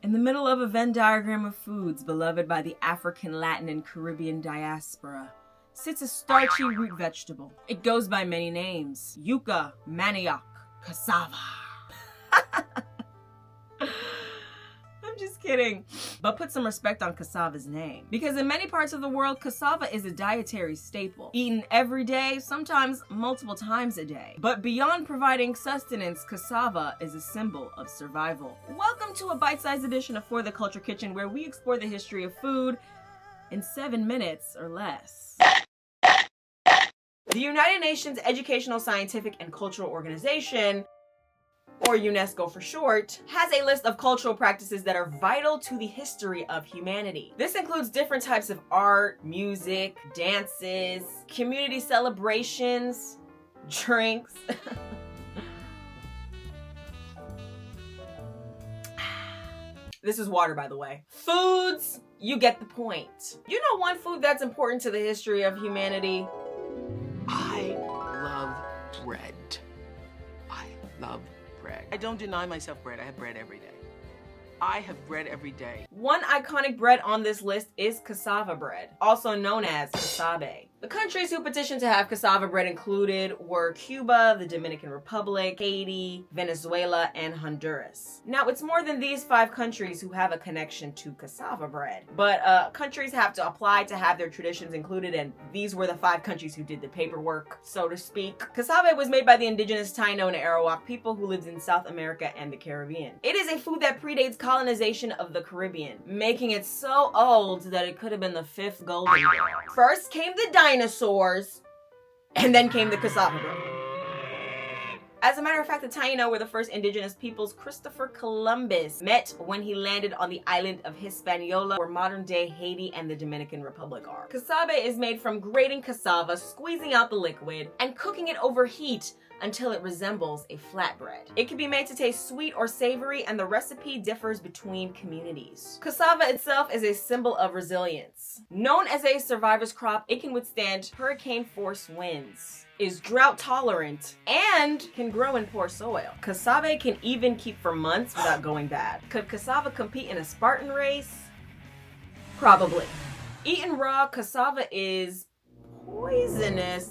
In the middle of a Venn diagram of foods beloved by the African, Latin, and Caribbean diaspora sits a starchy root vegetable. It goes by many names: yuca, manioc, cassava. I'm just kidding. But put some respect on cassava's name. Because in many parts of the world, cassava is a dietary staple, eaten every day, sometimes multiple times a day. But beyond providing sustenance, cassava is a symbol of survival. Welcome to a bite-sized edition of For the Culture Kitchen, where we explore the history of food in 7 minutes or less. The United Nations Educational, Scientific, and Cultural Organization, or UNESCO for short, has a list of cultural practices that are vital to the history of humanity. This includes different types of art, music, dances, community celebrations, drinks. This is water, by the way. Foods, you get the point. You know one food that's important to the history of humanity? I love bread. I love bread. I don't deny myself bread. I have bread every day. I have bread every day. One iconic bread on this list is cassava bread, also known as cassava. The countries who petitioned to have cassava bread included were Cuba, the Dominican Republic, Haiti, Venezuela, and Honduras. Now, it's more than these 5 countries who have a connection to cassava bread, but countries have to apply to have their traditions included, and these were the 5 countries who did the paperwork, so to speak. Cassava was made by the indigenous Taino and Arawak people who lived in South America and the Caribbean. It is a food that predates colonization of the Caribbean, making it so old that it could have been the 5th golden era. First came the dinosaurs, and then came the cassava bread. As a matter of fact, the Taino were the first indigenous peoples Christopher Columbus met when he landed on the island of Hispaniola, where modern-day Haiti and the Dominican Republic are. Cassava is made from grating cassava, squeezing out the liquid, and cooking it over heat until it resembles a flatbread. It can be made to taste sweet or savory, and the recipe differs between communities. Cassava itself is a symbol of resilience. Known as a survivor's crop, it can withstand hurricane-force winds, is drought tolerant, and can grow in poor soil. Cassava can even keep for months without going bad. Could cassava compete in a Spartan race? Probably. Eaten raw, cassava is poisonous.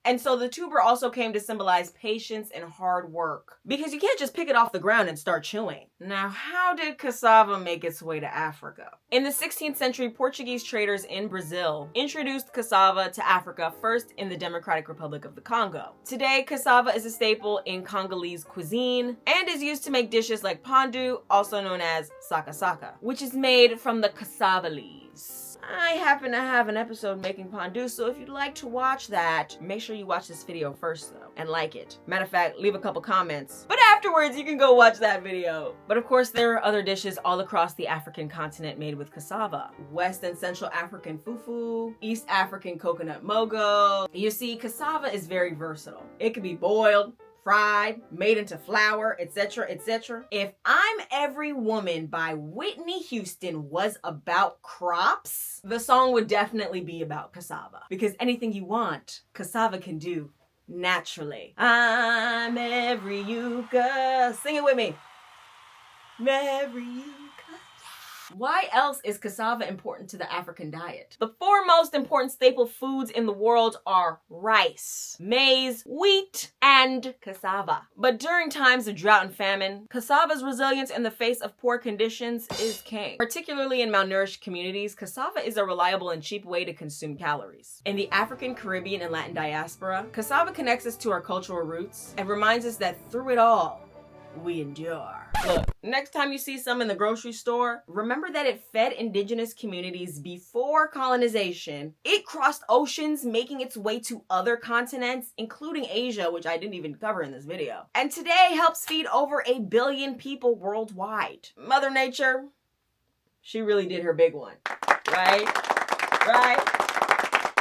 And so the tuber also came to symbolize patience and hard work, because you can't just pick it off the ground and start chewing. Now, how did cassava make its way to Africa? In the 16th century, Portuguese traders in Brazil introduced cassava to Africa, first in the Democratic Republic of the Congo. Today, cassava is a staple in Congolese cuisine and is used to make dishes like pondu, also known as saka, which is made from the cassava leaves. I happen to have an episode making pondu, so if you'd like to watch that, make sure you watch this video first though, and like it. Matter of fact, leave a couple comments. But afterwards, you can go watch that video. But of course, there are other dishes all across the African continent made with cassava. West and Central African fufu, East African coconut mogo. You see, cassava is very versatile. It can be boiled, fried, made into flour, etc., etc. If I'm Every Woman by Whitney Houston was about crops, the song would definitely be about cassava. Because anything you want, cassava can do naturally. I'm every yuca. Sing it with me. Every yuca. Why else is cassava important to the African diet? The 4 most important staple foods in the world are rice, maize, wheat, and cassava. But during times of drought and famine, cassava's resilience in the face of poor conditions is king. Particularly in malnourished communities, cassava is a reliable and cheap way to consume calories. In the African, Caribbean, and Latin diaspora, cassava connects us to our cultural roots and reminds us that through it all, we endure. Look, next time you see some in the grocery store, remember that it fed indigenous communities before colonization. It crossed oceans, making its way to other continents, including Asia, which I didn't even cover in this video. And today helps feed over 1 billion people worldwide. Mother Nature, she really did her big one, right? Right?